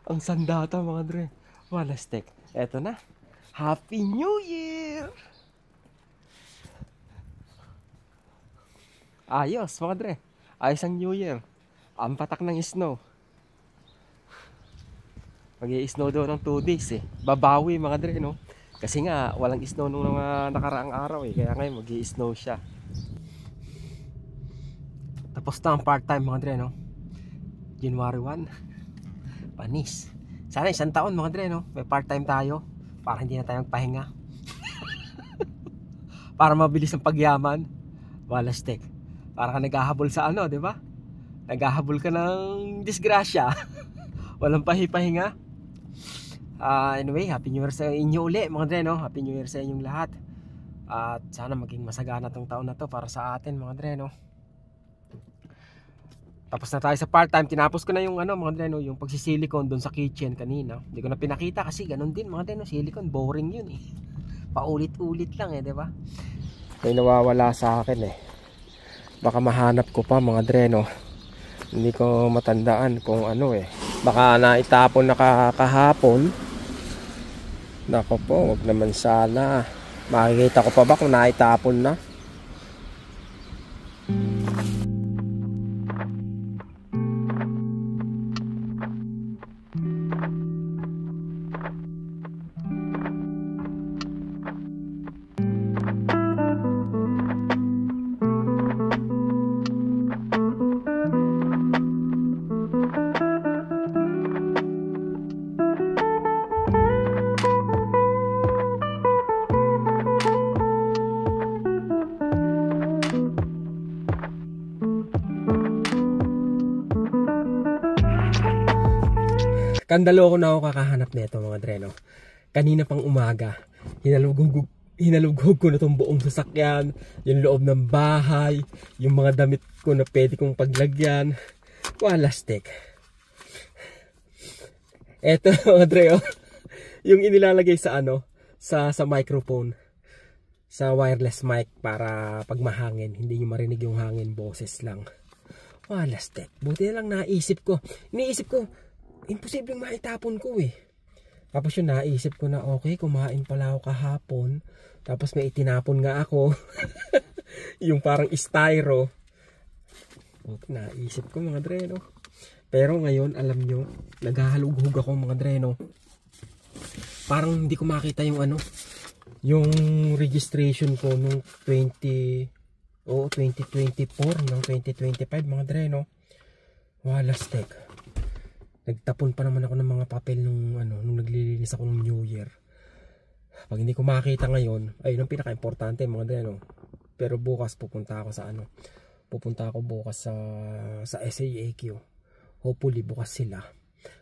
Ang sandata mga dre. Walastek. Eto na. Happy New Year! Ayos mga dre. Ayos ang New Year. Ang patak ng snow. Mag-i-snow daw ng 2 days eh. Babawi mga dre no. Kasi nga walang snow nung mga nakaraang araw eh. Kaya ngayon mag-i-snow siya. Tapos na ang part-time mga dre no. January 1. Panis. Sana isang taon mga dre no. May part-time tayo. Para hindi na tayo magpahinga. Para mabilis ang pagyaman. Walastek. Para ka naghahabol sa ano, di ba? Naghahabol ka ng disgrasya. Walang pahipahinga. Anyway, Happy New Year sa inyo uli mga dre no. Happy New Year sa inyong lahat. At sana maging masagana tong taon na to para sa atin mga dre no. Tapos na tayo sa part-time. Tinapos ko na yung ano mga dre no, yung pagsisilicone doon sa kitchen kanina. Hindi ko na pinakita kasi ganun din mga dre no, silicone boring yun eh. Paulit-ulit lang eh, di ba? May nawawala sa akin eh. Baka mahanap ko pa mga dre no. Hindi ko matandaan kung ano eh. Baka naitapon na kahapon. Nako po, wag naman sana. Makikita ko pa ba kung naitapon na? Kandalo ko na ako kakahanap nito mga dre no. Kanina pang umaga, hinalugog ko na tong buong sasakyan, yung loob ng bahay, yung mga damit ko na pwede kong paglagyan. Walastek. Eto mga dre oh, yung inilalagay sa ano, sa microphone, sa wireless mic para pag mahangin, hindi nyo marinig yung hangin, boses lang. Walastek. Buti na lang naisip ko. Iniisip ko, imposibleng maitapon ko eh. Tapos yun naisip ko na okay, kumain pala ako kahapon. Tapos may itinapon nga ako. Yung parang styro. Okay, naisip ko mga dre no. Pero ngayon alam nyo, naghahalughug ako mga dre no. Parang hindi ko makita yung ano, yung registration ko nung 2024 ng 2025 mga dre no. Walastek. Nagtapon pa naman ako ng mga papel nung ano, nung naglilinis ako ng New Year. Pag hindi ko makita ngayon, ayun ang pinaka-importante mga dre no. Pero bukas pupunta ako sa ano. Pupunta ako bukas sa SAAQ. Hopefully bukas sila.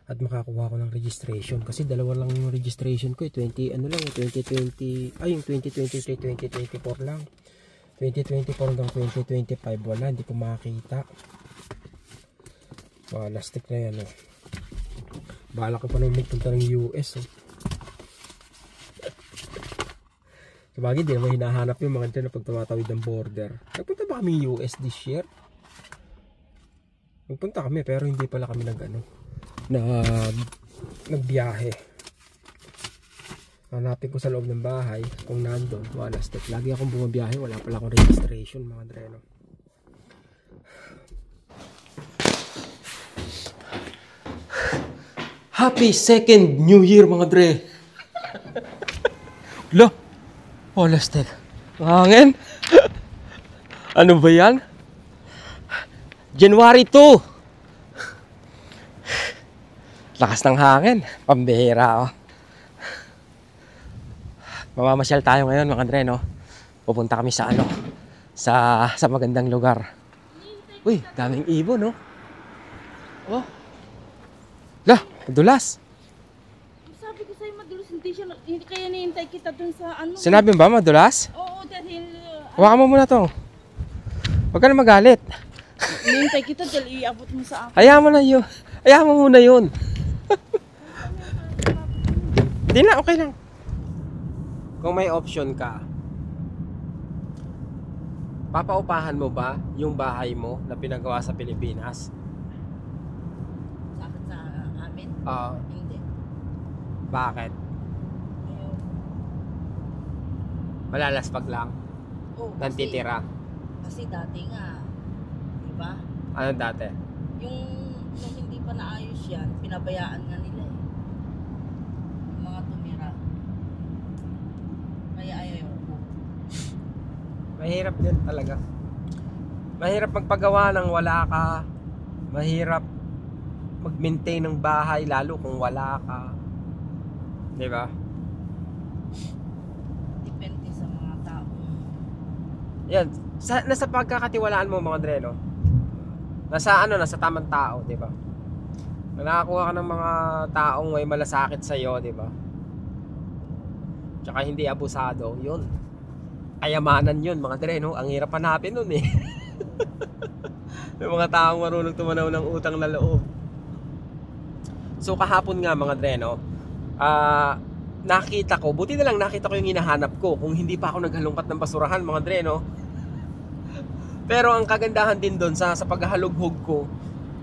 At makakuha ko ng registration kasi dalawa lang yung registration ko, 20 ano lang, 2020, ay yung 2023, 2024 lang. 2024 hanggang 2025 wala, hindi ko makita. Plastic na yan oh. Bahala ko pa naman magpunta ng US oh. Sabagay din, may hinahanap yung mga dyan na pag tumatawid ng border. Nagpunta ba kami US this year? Nagpunta kami pero hindi pala kami nagbiyahe. Hanapin ko sa loob ng bahay kung nandun. Wala step. Lagi akong bumabiyahe, wala pala akong registration mga dreno. Happy second New Year mga dre. Lo, Walastek. Hangin. Ano ba yan? January 2. Lakas ng hangin. Pambihira oh. Mamamasyal tayo ngayon mga dre no. Pupunta kami sa ano, sa magandang lugar. Uy, daming ibon no. Oh. Lah, madulas. Sabi ko sa'yo madulas, hindi kaya nihintay kita dun sa ano. Sinabi mo ba madulas? Oo, dahil... Hawakan mo muna to. Huwag ka na magalit. Nihintay kita dahil iabot mo sa akin. Hayaan mo na yun. Hayaan mo muna yun. Hindi na, okay lang. Kung may option ka, papaupahan mo ba yung bahay mo na pinagawa sa Pilipinas? Sa amin? amin? Oo. Hindi. Bakit? Ayun. Malalaspag lang. Oh, Nang titira. Kasi dati nga, di ba? Ano dati? Nung hindi pa naayos yan, pinabayaan nga nila eh. Yung mga tumira. Kaya ayaw ko. Mahirap din talaga. Mahirap magpagawa ng wala ka. Mahirap mag-maintain ng bahay lalo kung wala ka. 'Di ba? Depende sa mga tao. Yan, nasa pagkakatiwalaan mo mga Dre, no? Nasa tamang tao, 'di ba? Nakakuha ka ng mga taong may malasakit sa iyo, 'di ba? Tsaka hindi abusado, 'yun. Kayamanan 'yun, mga Dre, no? Ang hirap hanapin nun eh. May mga taong marunong tumanaw ng utang na loob. So kahapon nga mga Dre, no? Nakita ko, buti na lang nakita ko yung hinahanap ko kung hindi pa ako naghalungkat ng basurahan mga Dre, no? Pero ang kagandahan din doon sa paghahalughog ko,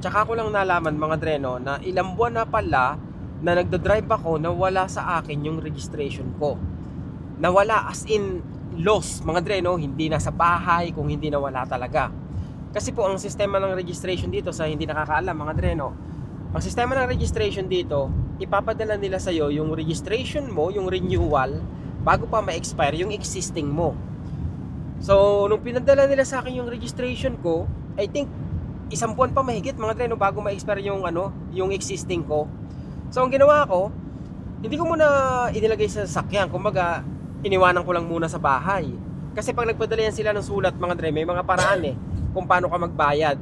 tsaka ko lang nalaman mga Dre, no, na ilang buwan na pala na nagdadrive ako na wala sa akin yung registration ko. Nawala as in lost mga Dre, no? Hindi na sa bahay, kung hindi nawala talaga. Kasi po ang sistema ng registration dito, sa hindi nakakaalam mga Dre, no, ang sistema ng registration dito, ipapadala nila sa iyo yung registration mo, yung renewal, bago pa ma-expire yung existing mo. So, nung pinadala nila sa akin yung registration ko, I think isang buwan pa mahigit mga Dre, no, bago ma-expire yung yung existing ko. So, ang ginawa ko, hindi ko muna inilagay sa sasakyan, kumbaga iniwanan ko lang muna sa bahay. Kasi pag nagpadala yan sila ng sulat mga Dre, may mga paraan eh kung paano ka magbayad.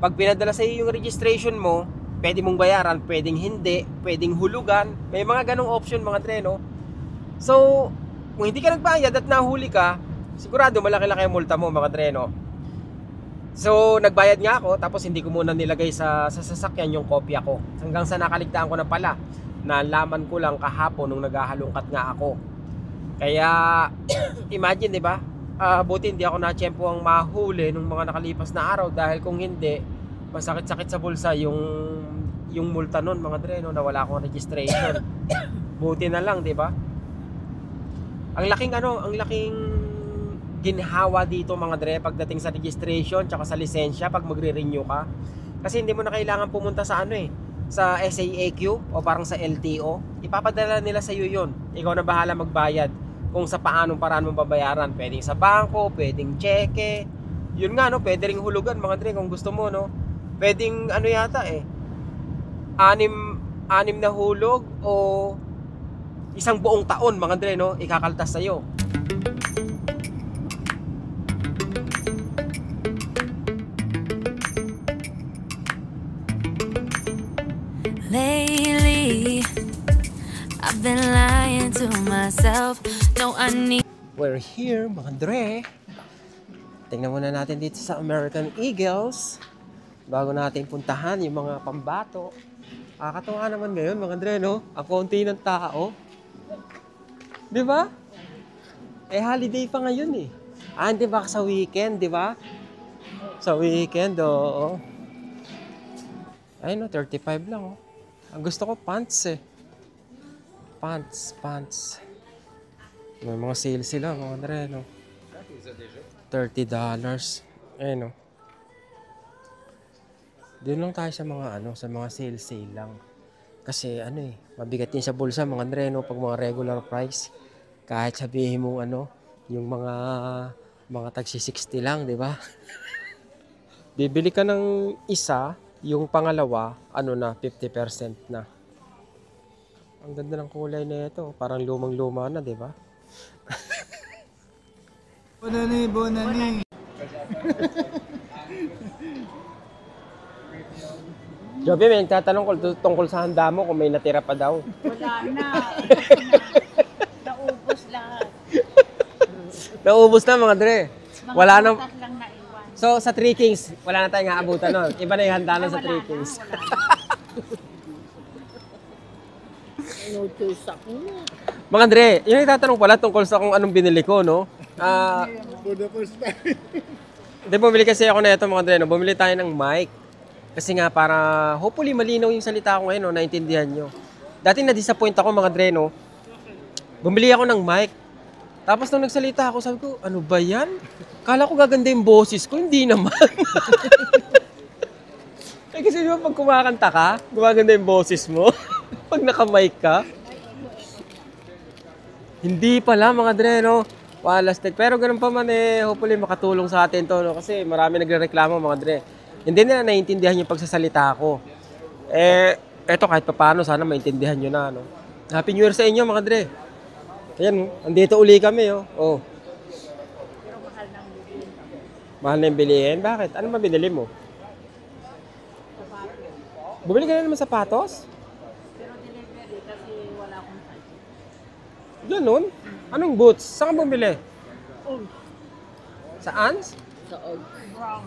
Pag pinadala sa iyo yung registration mo, pwede mong bayaran, pwedeng hindi, pwedeng hulugan, may mga ganong option mga Dre, no? So, kung hindi ka nagbayad at nahuli ka, sigurado malaki-laki ang multa mo mga Dre, no? So, nagbayad nga ako, tapos hindi ko muna nilagay sa sasakyan yung kopya ko. Hanggang sa nakaligtaan ko na pala, nalaman ko lang kahapon nung naghahalungkat nga ako. Kaya, imagine, di ba? Buti hindi ako na-tiyempo ang mahuli nung mga nakalipas na araw, dahil kung hindi, masakit-sakit sa bulsa yung multa nun mga Dre, no, na wala akong registration. Buti na lang, di ba? Ang laking ginhawa dito mga Dre pagdating sa registration tsaka sa lisensya pag magre-renew ka. Kasi hindi mo na kailangan pumunta sa sa SAAQ o parang sa LTO. Ipapadala nila sa iyo 'yon. Ikaw na bahala magbayad kung sa paanong paraan mo babayaran. Pwedeng sa bangko, pwedeng cheque. Yun nga, no, pwede ring hulugan mga Dre kung gusto mo, no. Pwedeng yata anim na hulog o isang buong taon mga Dre, no, ikakaltas sa'yo. Lately, I've been lying to myself. No, I need. We're here mga Dre. Tingnan muna natin dito sa American Eagles bago natin puntahan yung mga pambato. Kakatuwa naman ngayon mga Dre, no? Ang konti ng tao. Di ba? Holiday pa ngayon eh. Hindi ba sa weekend, di ba? Sa weekend, oo. Ay no, 35 lang, oh. Ang gusto ko, pants eh. Pants. May mga sale sila, mga Dre, no? $30. Ayun, no? Doon lang tayo sa mga sa mga sale lang. Kasi mabigat din sa bulsa mga Dre, no, pag mga regular price. Kahit sabihin mong yung mga tagsi 60 lang, di ba? Bibili ka ng isa, yung pangalawa, na 50% na. Ang ganda ng kulay na ito, parang lumang-luma na, di ba? Bonani. Joby, may nagtatanong ko tungkol sa handa mo kung may natira pa daw. Wala na. Naubos lahat. Naubos na mga Dre. Wala na. Lang naiwan. So sa Three Kings, wala na tayong aabutan nun. Iba na yung handa nun sa Three Kings. No choice ako. Mga Dre, yung nagtatanong pala tungkol sa kung anong binili ko, no? For the first time. Hindi, bumili kasi ako na ito mga Dre, no? Bumili tayo ng mic. Kasi nga para hopefully malinaw yung salita ko ngayon, no, naintindihan nyo. Dati na-disappoint ako mga dre, no. Bumili ako ng mic. Tapos nung nagsalita ako, sabi ko, ano ba yan? Kala ko gaganda yung boses ko, hindi naman. Eh kasi di ba pag kumakanta ka, gumaganda yung boses mo. Pag naka-mic ka. Hindi pala mga dre, no. Walastik. Pero ganun pa man eh, hopefully makatulong sa atin to, no. Kasi marami nagrereklamo mga dre. Hindi nila naiintindihan yung pagsasalita ko. Eh, eto kahit pa paano, sana maintindihan nyo na, no. Happy New Year sa inyo mga dre. Ayan, andito uli kami, oh. Oh. Pero mahal nang bilihin. Mahal na yung bilihin? Bakit? Ano ba binili mo? Sapatos. Bumili ka na naman sapatos? Pero delivery kasi wala akong size. Ganun? Anong boots? Saan ka bumili? Og. Saan? Sa og. Brown.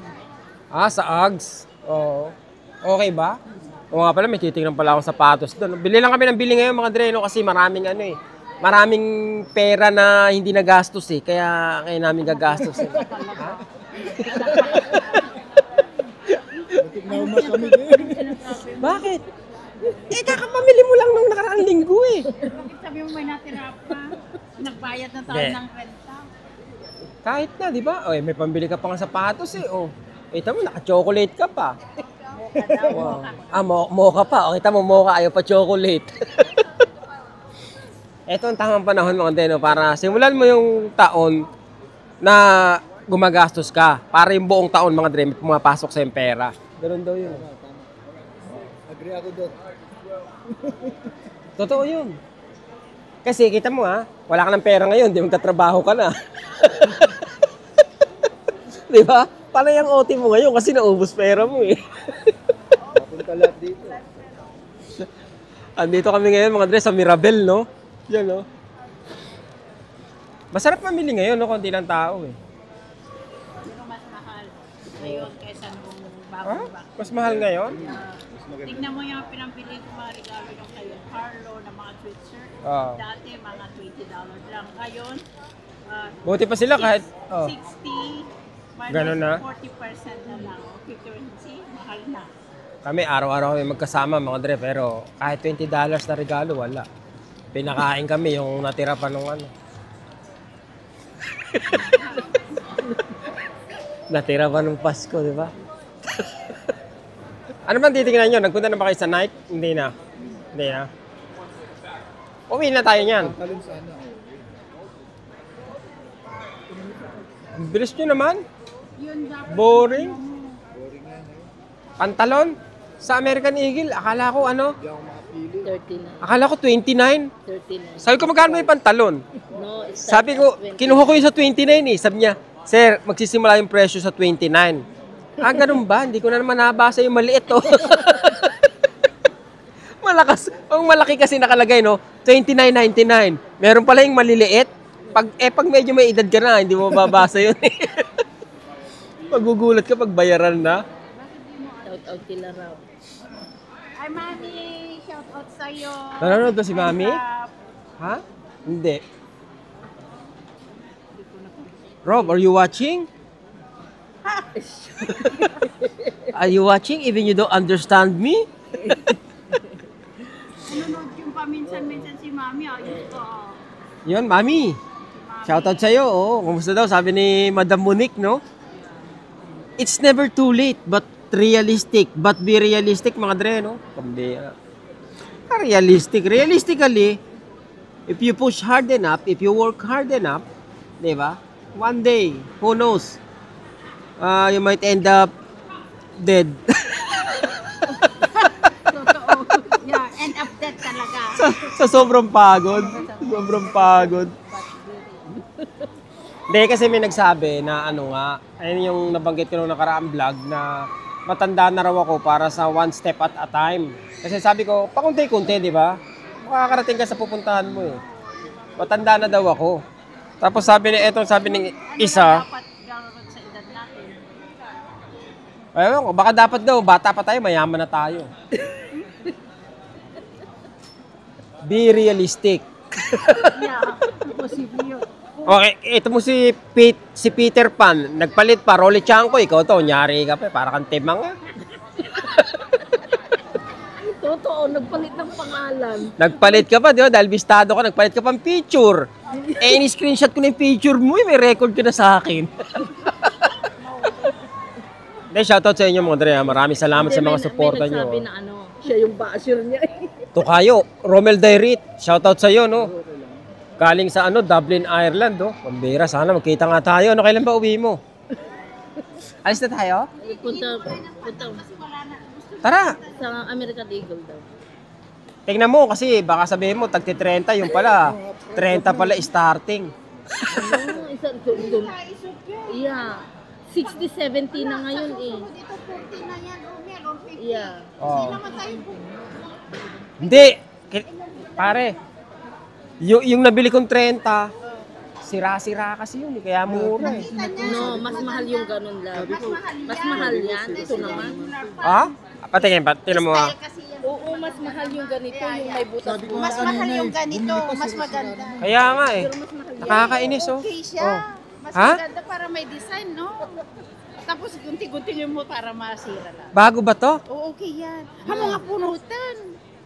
Ah, sa Uggs. Oo. Okay ba? Oo nga pala, may titingnan pala akong sapatos doon. Bili lang kami ng bili ngayon mga dre, no? Kasi maraming ano eh. Maraming pera na hindi nagastos eh. Kaya ngayon namin gagastos eh. Ha? Bakit? Eh, kakapamili mo lang nung nakaraang linggo eh. Bakit sabi mo may natira pa? Nagbayad na tayo Hindi. ng renta. Kahit na, di ba? Oy, may pambili ka pa ng sapatos eh. Oh. Kita mo, naka-chocolate ka pa. Mocha daw. Wow. Mocha. Ah, mocha pa. O, kita mo, mocha. Ayaw pa chocolate. Ito ang tamang panahon mga deno para simulan mo yung taon na gumagastos ka. Para yung buong taon mga dre, may pumapasok sa yung pera. Ganun daw yun. Agree ako doon. Totoo yun. Kasi kita mo ha, wala ka ng pera ngayon, di magtatrabaho ka na. Di ba? Panay ang OT mo ngayon kasi naubos pera mo eh. Papunta lahat dito. Andito kami ngayon mga dre sa Mirabel, no? Yan, no? Masarap mamili ngayon, no? Konti lang tao eh. Pero mas mahal ngayon kaysa nung Ha? bagong back. Mas mahal ngayon? Tignan mo yung pinambili ko mga regalo nung kayo. Carlo na mga sweatshirt. Oo. Dati mga $20 lang. Ngayon, Buti pa sila kahit... Oh. 60 minus Ganun na? 40% na lang. 50, mahal na. Kami araw-araw kami magkasama mga dre, pero kahit $20 na regalo, wala. Pinakain kami yung natira pa nung ano. Natira pa nung Pasko, di ba? Ano bang titingnan nyo? Nagpunta na ba kayo sa Nike? Hindi na. Hindi na. Uwi na tayo niyan. Talon sana. Ang bilis nyo naman. Yun dapat. Boring. Boring na yun. Pantalon. Sa American Eagle, akala ko ano? Hindi ako makapili. 39. Akala ko 29. 39. Sabi ko magkano may pantalon? No, it's Sabi ko, kinuha ko yung sa 29 eh. Sabi niya, sir, magsisimula yung presyo sa 29. Ah, ganun ba? Hindi ko na naman nabasa yung maliit to. Malakas. Ang malaki kasi nakalagay, no? $29.99. Meron pala yung maliliit. Pag medyo may edad ka na, hindi mo mababasa yun. Magugulat ka pag bayaran na. Shout out kila Raw. Ay, Mami! Shout out sa'yo! Nanonood ba si Mami? Ha? Hindi. Rob, are you watching? Are you watching even you don't understand me? Nanonood yung paminsan-minsan si Mami. Ayos ko. Yun, Mami. Shoutout sa'yo. Oh. Kumusta daw? Sabi ni Madam Monique, no? It's never too late, but realistic. But be realistic, mga dre, no? Pambira. Realistic. Realistically, if you push hard enough, if you work hard enough, di ba? One day, who knows? You might end up dead. Totoo. Yeah, end up dead talaga. sa sobrang pagod. Sobrang pagod. Hindi, kasi may nagsabi na ano nga, ayun yung nabanggit ko nung nakaraang vlog na matanda na raw ako para sa one step at a time. Kasi sabi ko, pakunti-kunti, di ba? Makakarating ka sa pupuntahan mo eh. Matanda na daw ako. Tapos sabi ni isa, Dapat gawin sa edad natin. ayun, baka dapat daw, bata pa tayo, mayaman na tayo. Be realistic. Yeah, posible yun. Okay, ito mo si Peter Pan, nagpalit pa, Rolly Chanko, ikaw to, nyari ka pa, para kang timang. Oo, nagpalit ng pangalan. Nagpalit ka pa, di ba? Dahil bistado ka, nagpalit ka pang picture. Eh, ini-screenshot ko na yung picture mo, may record ka na sa akin. Hindi, shoutout sa inyo mga Dre. Maraming salamat sa mga suporta nyo. May nagsabi na siya yung basher niya. Tukayo, Romel Dairit, shoutout sa iyo, no? Galing sa Dublin, Ireland, no? Pambira, sana magkita nga tayo. Kailan ba uwi mo? Alis na tayo? Punta Tara! sa American Eagle daw. Tingnan mo kasi baka sabihin mo tagti 30 yung pala. 30 pala starting. Yeah. 60, 70 na ngayon eh. Yeah. Oh. Hindi. Pare. Yung nabili kong 30, sira-sira kasi yun. Kaya mura eh. No, mas mahal yung ganun lang. Mas mahal yan. Ito naman. Ha? Patingin, tingnan mo ha. Oo, mas mahal yung ganito. Yung may butas. Mas mahal yung ganito, mas maganda. Kaya nga eh. Nakakainis oh. Okay siya. Oh. Mas Ha? maganda para may design, no? Tapos gunti-gunti mo para masira lang. Bago ba to? Oo, okay yan. Mga punutan.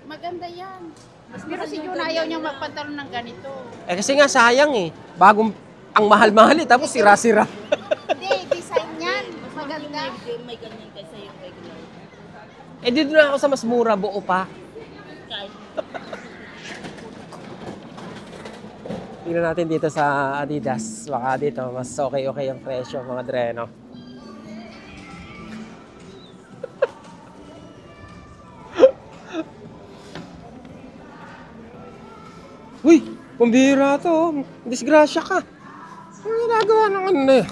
Maganda yan. Pero si Jun ayaw niyang magpantalon ng ganito. Eh kasi nga sayang eh. Bagong, ang mahal-mahal eh. Tapos sira-sira. Hindi, design yan. Mas maganda. May ganyan kaysa yung regular. Eh dito na ako sa mas mura, buo pa. Kahit Tingnan natin dito sa Adidas. Baka dito, mas okay ang presyo mga Dre, no? Uy! Pambihira to. Disgrasya ka. Ano ginagawa ng eh?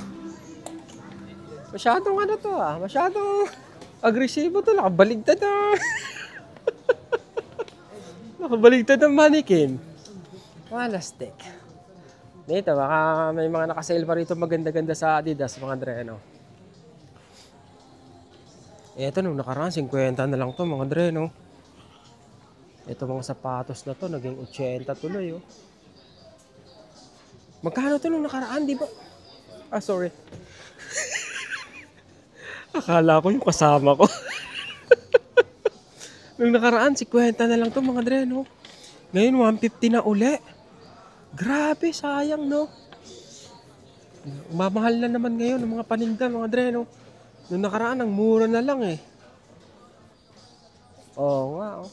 Masyadong to ah. Masyadong agresibo to. Nakabaligtad na. Nakabaligtad ang mannequin. Walastik. Dito, baka may mga nakasale pa rito maganda-ganda sa Adidas, mga Dre, no? Eto, nung nakaraan, 50 na lang to, mga Dre, no? Ito mga sapatos na to, naging 80 tuloy, oh. Magkano to nung nakaraan, di ba? Ah, sorry. Akala ko yung kasama ko. Nung nakaraan, 50 na lang to, mga Dre, no? Ngayon, 150 na uli. Grabe, sayang, no? Mamahal na naman ngayon ng mga paninda, mga Dre, no? Nung nakaraan, ang mura na lang, eh. Oo nga, oh.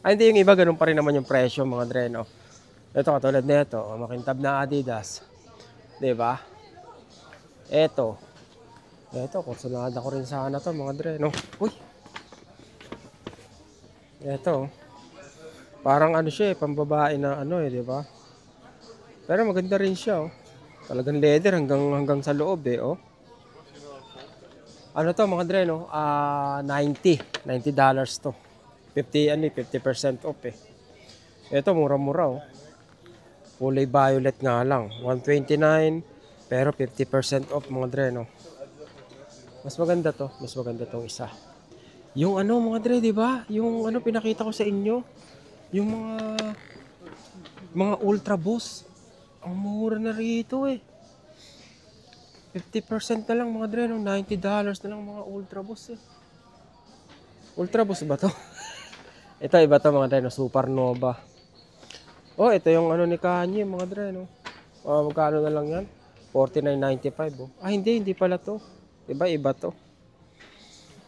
Ay, hindi, yung iba, ganun pa rin naman yung presyo, mga Dre, no? Ito, katulad nito, makintab na Adidas. Diba? Ito, kursunada ko rin sana to, mga Dre, no? Uy! Ito, parang siya, pambabae na di ba? Pero maganda rin siya, oh. Talagang leather hanggang sa loob, eh, oh. Ano to, mga Dre, no? $90 to. 50% off, eh. Ito, mura-mura, oh. Kulay violet nga lang. $129, pero 50% off, mga Dre, no? Mas maganda to. Mas maganda tong isa. Yung mga Dre, di ba? Yung pinakita ko sa inyo. Yung mga Ultra Boost. Ang mura na rito, eh. 50% na lang, mga Dre, no? $90 na lang mga Ultra Boost, eh. Ultra Boost ba to? Ito, iba to, mga Dre, no? Supernova. Oh, ito yung ni Kanye, mga Dre, no? Magkano na lang yan? $49.95, oh. Ah, hindi pala to. Iba to.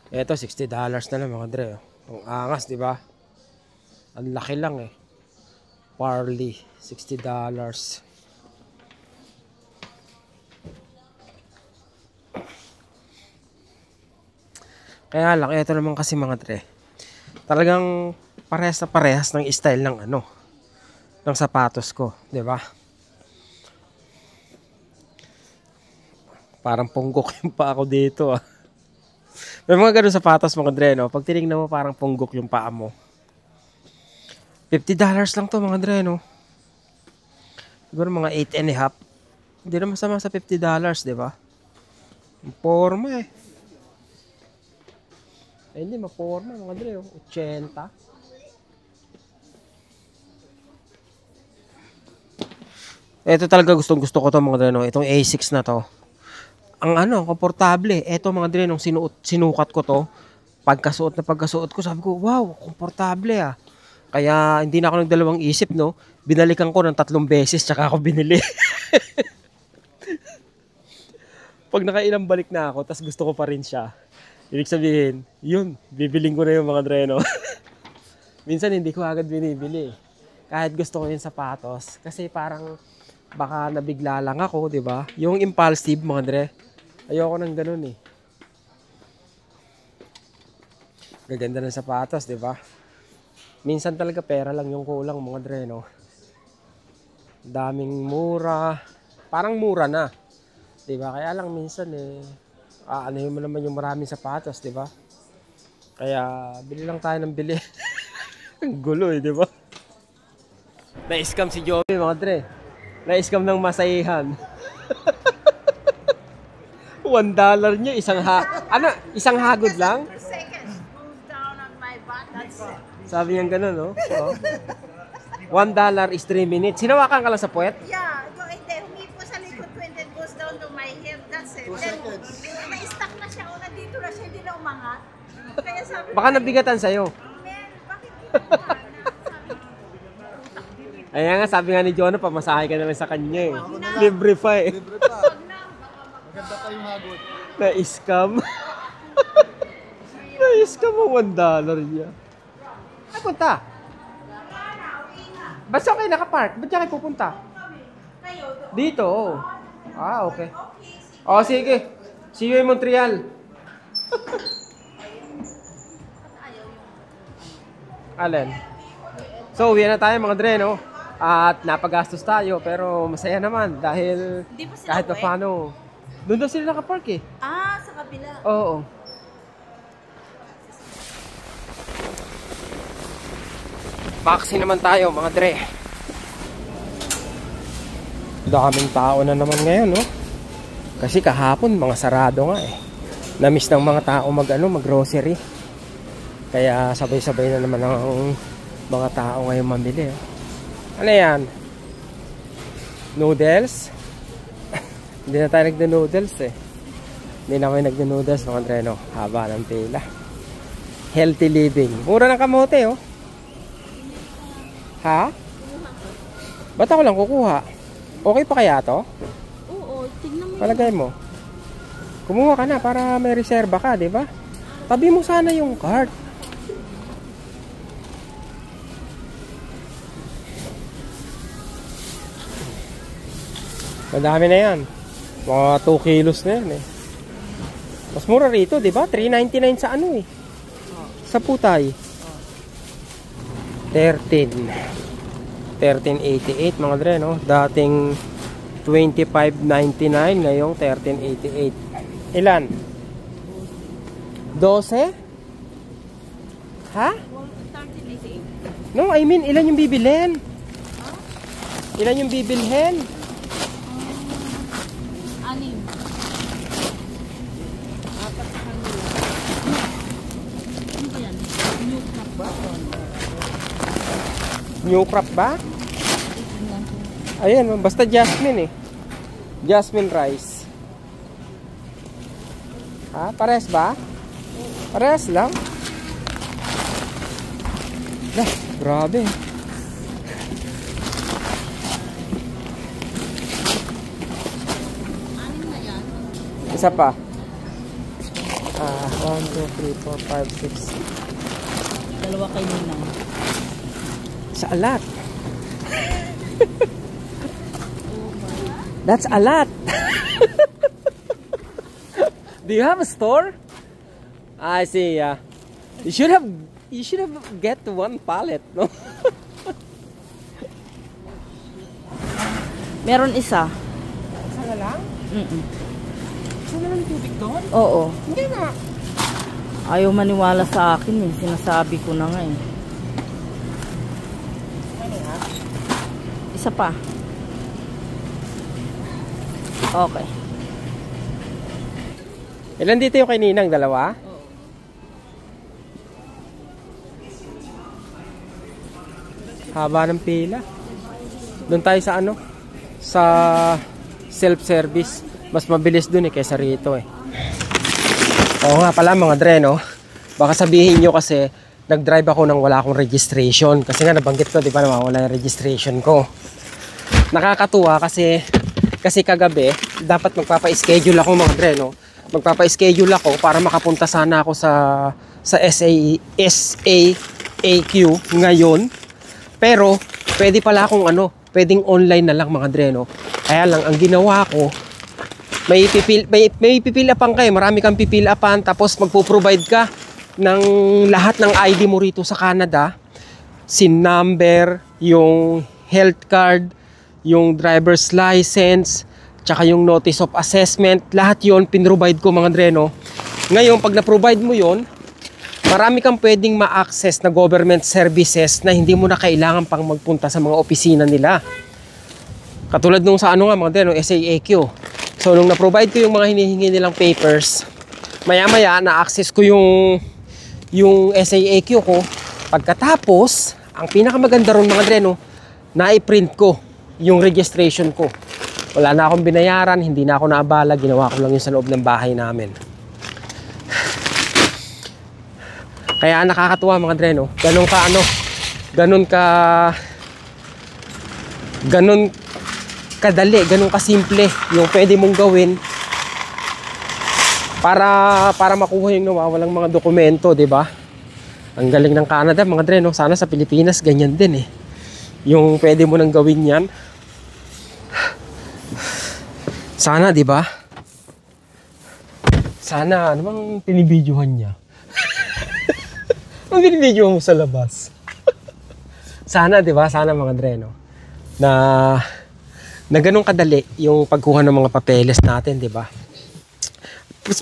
Ito, $60 na lang, mga Dre, oh. Ang angas, di ba? Ang laki lang, eh. Parley, $60. Kaya lang, ito naman kasi, mga Dre. Talagang parehas na parehas ng style ng ng sapatos ko, 'di ba? Parang punggok yung paa ko dito, ah. May mga ganun sapatos, mga Dre, no? Pag tinignan mo, parang punggok yung paa mo. $50 lang to, mga Dre, no? Siguro mga 8.5. Hindi na masama sa $50, di ba? Forma, eh. Ay, hindi, maporma, mga Dre, 80. Ito talaga gusto ko to, mga Dre, no? Itong A6 na to. Ang komportable. Ito, mga Dre, nung sinukat ko to, pagkasuot ko, sabi ko, wow, komportable ah. Kaya hindi na ako nagdalawang isip, no? Binalikan ko ng 3 beses, tsaka ako binili. Pag nakailang balik na ako, tas gusto ko pa rin siya, ibig sabihin, yun, bibiling ko na yung mga dreno. Minsan hindi ko agad binibili. Kahit gusto ko yung sapatos. Kasi parang baka nabigla lang ako, di ba? Yung impulsive, mga dre. Ayoko nang ganun eh. Gaganda ng sapatos, di ba? Minsan talaga pera lang yung kulang, mga dre, no? Daming mura. Parang mura na. Di ba? Kaya lang minsan eh, ano mo naman yung maraming sapatos, di ba? Kaya bili lang tayo ng bili. Ang gulo eh, di ba? Na-scam si Joey, mga dre. Na-scam ng masahihan. $1 niya, isang hagod lang? Sabi niya gano'n, no? Oh. $1 is 3 minutes. Sinawakan ka lang sa puwet? Yeah, go in there. Humipo sa likod ko and then goes down to my hip. That's it. 2 seconds. Na-stuck na siya o nandito na siya, hindi na umangat. Kaya sabi Baka nabigatan sa'yo. Mel, bakit hindi Ayan nga, sabi nga ni Jonah, pamasahe ka na lang sa kanya eh. Libre pa eh. Libre pa. Maganda pa yung hagot. Na-scam. Na-scam ang $1 niya. Ay, punta. Basta okay nakapark. Ba't siya kayo pupunta? Dito. Oh. Ah, okay. Oh, sige. See you in Montreal. Alin? So, uwi na tayo mga dre, no? At napagastos tayo, pero masaya naman dahil Hindi pa sila kahit pa uwi? paano. Doon daw sila nakapark eh. Ah, sa kabila. Oo. Maxi naman tayo mga dre. Daming tao na naman ngayon, no? Kasi kahapon mga sarado nga eh. Namiss ng mga tao mag-grocery. Kaya sabay-sabay na naman ang mga tao ngayon mamili. Oh. Ano yan? Noodles? Hindi na tayo nagda-noodles eh. Hindi na kami nagda-noodles mga dre, no? Haba ng pila. Healthy living. Mura ng kamote, oh. Ha? Ba't ako lang kukuha? Okay pa kaya to? Oo, tignan mo. Palagay mo. Kumuha ka na para may reserba ka, di ba? Tabi mo sana yung cart. Madami na yan. Mga 2 kilos na yan eh. Mas mura rito, di ba? $3.99 sa ano eh. Sa Putay. 13.88 mga dre, no? Dating 25.99, ngayong 13.88. Ilan? 12? Ha? 13.88. No, I mean, ilan yung bibilhin? Ilan yung bibilhin? 6. 4 sa kanila. Ano ba yan? New crop ba? New crop ba? Ayan, basta jasmine eh. Jasmine rice. Ha? Pares ba? Pares lang? Lah, grabe. Isa pa. 1, 2, 3, 4, 5, 6. Dalawa kay Ninang. It's a lot. That's a lot. Do you have a store? I see. Yeah. You should have get 1 pallet, no? Meron isa. Isa na lang? Isa na lang tubig doon? Oo. Hindi na. Ayaw maniwala sa akin eh. Sinasabi ko na nga eh. Isa pa. Okay. Ilan dito yung kay Ninang? 2? Haba ng pila. Doon tayo sa ano? Sa self-service. Mas mabilis dun eh kaysa rito eh. Oo nga pala mga dre, no? Baka sabihin nyo kasi nag-drive ako nang wala akong registration. Kasi nga nabanggit ko, di ba, nawawala yung registration ko. Nakakatuwa kasi kagabi, dapat magpapa-schedule ako mga dre, no? Magpapa-schedule ako para makapunta sana ako sa SAAQ ngayon. Pero, pwede pala akong pwedeng online na lang mga dre, no? Kaya lang, ang ginawa ko, may pipil upan kayo, marami kang pipil upan, tapos magpo-provide ka ng lahat ng ID mo rito sa Canada, SIN number, yung health card, yung driver's license, tsaka yung notice of assessment, lahat yon pinrovide ko mga dreno. Ngayon, pag na-provide mo yon, marami kang pwedeng ma-access na government services na hindi mo na kailangan pang magpunta sa mga opisina nila. Katulad nung sa mga dreno, SAAQ. So, nung na-provide ko yung mga hinihingi nilang papers, maya-maya na-access ko yung SAAQ ko. Pagkatapos, ang pinakamaganda ron mga dreno, na-print ko yung registration ko. Wala na akong binayaran, hindi na ako naabala, ginawa ko lang yun sa loob ng bahay namin. Kaya nakakatuwa mga dreno, ganun kadali, ganun kasimple yung pwede mong gawin para makuha yung nawawalang mga dokumento, di ba? Ang galing ng Canada mga dreno, sana sa Pilipinas ganyan din eh. Yung pwede mo nang gawin yan. Sana, di ba? Sana, ano bang pinibidyohan niya? Ang pinibidyo mo sa labas. Sana, di ba? Sana mga dreno na ganun kadali yung pagkuha ng mga papeles natin, di ba?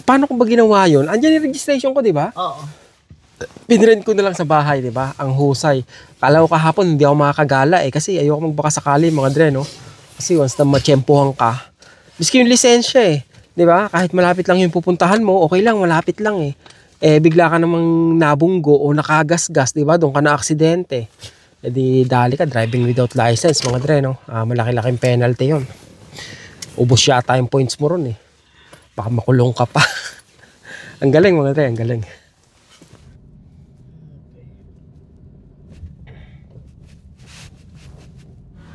Paano ko ba ginawa yun? Andiyan yung registration ko, di ba? Oo. Pinrent ko na lang sa bahay, di ba? Ang husay. Kala ko kahapon hindi ako makakagala eh kasi ayoko magbaka sakali mga dreno. Kasi once na matsyempohan ka, miski yung lisensya eh, di ba? Kahit malapit lang yung pupuntahan mo, okay lang, malapit lang eh. Bigla ka namang nabunggo o nakagasgas, di ba? Doon ka na aksidente. Di dali ka, driving without license, mga dreno. Malaki-laking penalty yon. Ubos yata yung points mo ron eh. Baka makulong ka pa. Ang galing mga dreno, ang galing.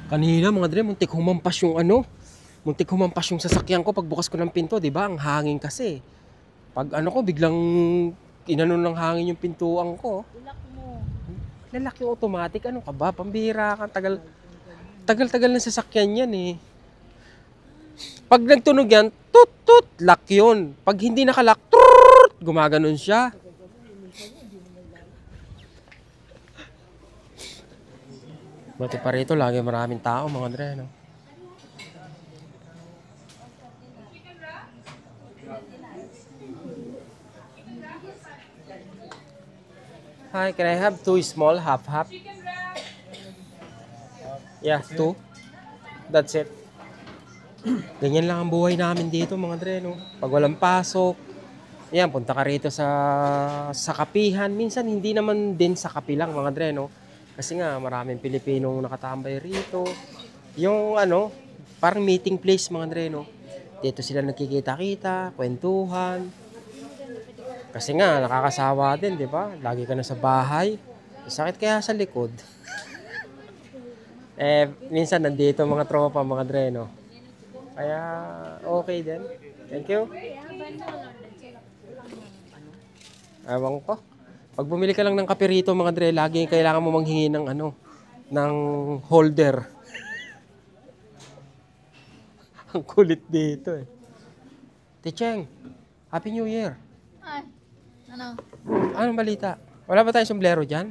Kanina mga dreno, muntik humampas yung sasakyan ko pagbukas ko ng pinto, di ba? Ang hangin kasi. Pag ko, biglang inanon ng hangin yung pintuan ko. Lalak yung automatic, ano ka ba? Pambihira ka, tagal ng sasakyan yan eh. Pag nagtunog yan, tut, lock yun. Pag hindi nakalock, gumaganon siya. Buti pa rito, lagi maraming tao mga dre, no? Hi, can I have 2 small, half? Yeah, 2. That's it. Ganyan lang ang buhay namin dito mga dre, no? Pag walang pasok, yan, punta ka rito sa kapihan. Minsan hindi naman din sa kapi lang mga dre, no? Kasi nga maraming Pilipinong nakatambay rito. Yung parang meeting place mga dre, no? Dito sila nagkikita-kita, kwentuhan. Kasi nga nakakasawa din, di ba? Lagi ka na sa bahay. Sakit kaya sa likod. Minsan nandito mga tropa, mga dre, no? Kaya okay din. Thank you. Ewan ko. Pag bumili ka lang ng kape rito, mga dre, lagi kailangan mo manghingi ng ng holder. Ang kulit dito eh. Ticheng, Happy New Year. Ay, Anong balita? Wala ba tayong sombrero dyan?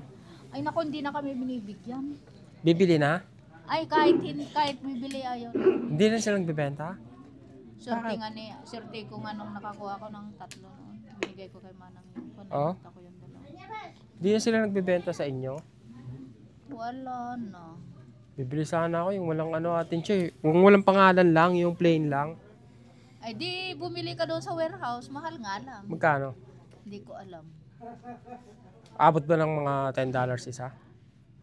Ay naku, hindi na kami binibigyan. Bibili na? Ay, kahit bibili ayaw. Hindi na sila nagbibenta? Swerte ko nga nung nakakuha ko ng 3 noon. Binigay ko kay Manang yun. Oo. Ko yung 2. Hindi na sila nagbibenta sa inyo? Wala na. Bibili sana ako yung walang atin siya. Kung walang pangalan lang, yung plain lang. Ay di, bumili ka doon sa warehouse. Mahal nga lang. Magkano? Hindi ko alam. Abot ba ng mga $10 isa?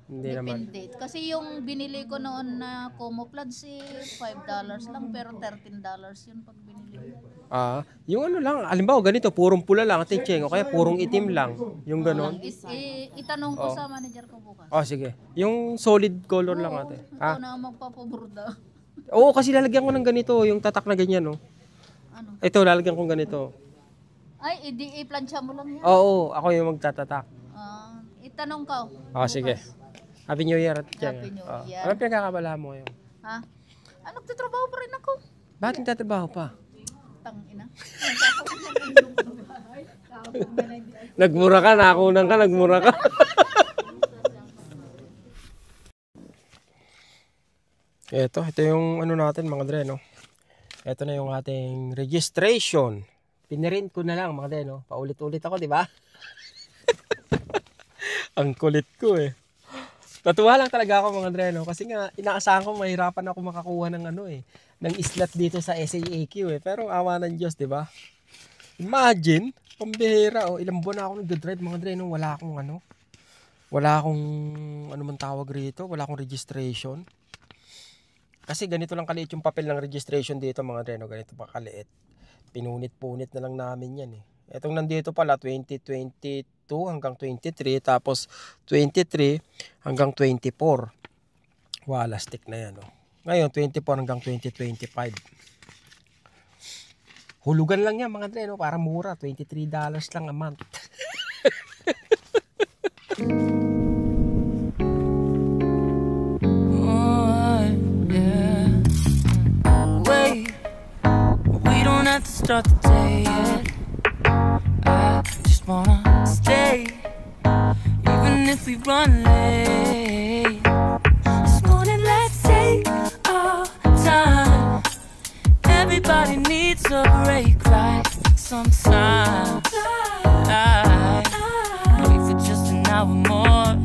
Hindi naman. Depende. Kasi yung binili ko noon na Como Plans $5 lang pero $13 yun pag binili. Yung ano lang, halimbawa ganito, purong pula lang, Cheng, o kaya purong itim lang. Yung ganon. Itanong ko sa manager ko bukas. Sige. Yung solid color lang ate. Ikaw na ang magpapaborda. Oo, kasi lalagyan ko ng ganito, yung tatak na ganyan, no? Ano? Ito, lalagyan ko ganito. Ay, i-plancha mo lang yan. Oo, ako yung magtatatak. Itanong ka. Sige. Happy New Year, Cheng. Happy New Year. Ano pinagkakabala mo ngayon? Ha? Nagtatrabaho pa rin ako. Bakit nagtatrabaho pa? Tangina. Nagmura ka, nakunan ka, nagmura ka. Ito yung ano natin mga dre, no? Ito na yung ating registration. Pinirint ko na lang mga dre, no? Paulit-ulit ako, di ba? Ang kulit ko eh. Natuwa lang talaga ako mga dre, no? Kasi nga inaasahan ko mahirapan ako makakuha ng ano eh, ng slot dito sa SAAQ eh. Pero awa ng Diyos, di ba? Imagine, pambihira ilang buwan na ako nag-drive mga dre, no? Wala akong man tawag rito, wala akong registration. Kasi ganito lang kaliit yung papel ng registration dito mga dre, no? Ganito pa kaliit. Pinunit-punit na lang namin yan eh. Etong nandito pala 2022 hanggang 23, tapos 23 hanggang 24. Wala stick na yan, no? Ngayon 24 hanggang 2025. Hulugan lang yan mga dre, no? Para mura, $23 lang a month. We don't have to start the day yet. I just wanna stay, even if we run late. This morning, let's take our time. Everybody needs a break, right? Sometimes I wait for just an hour more.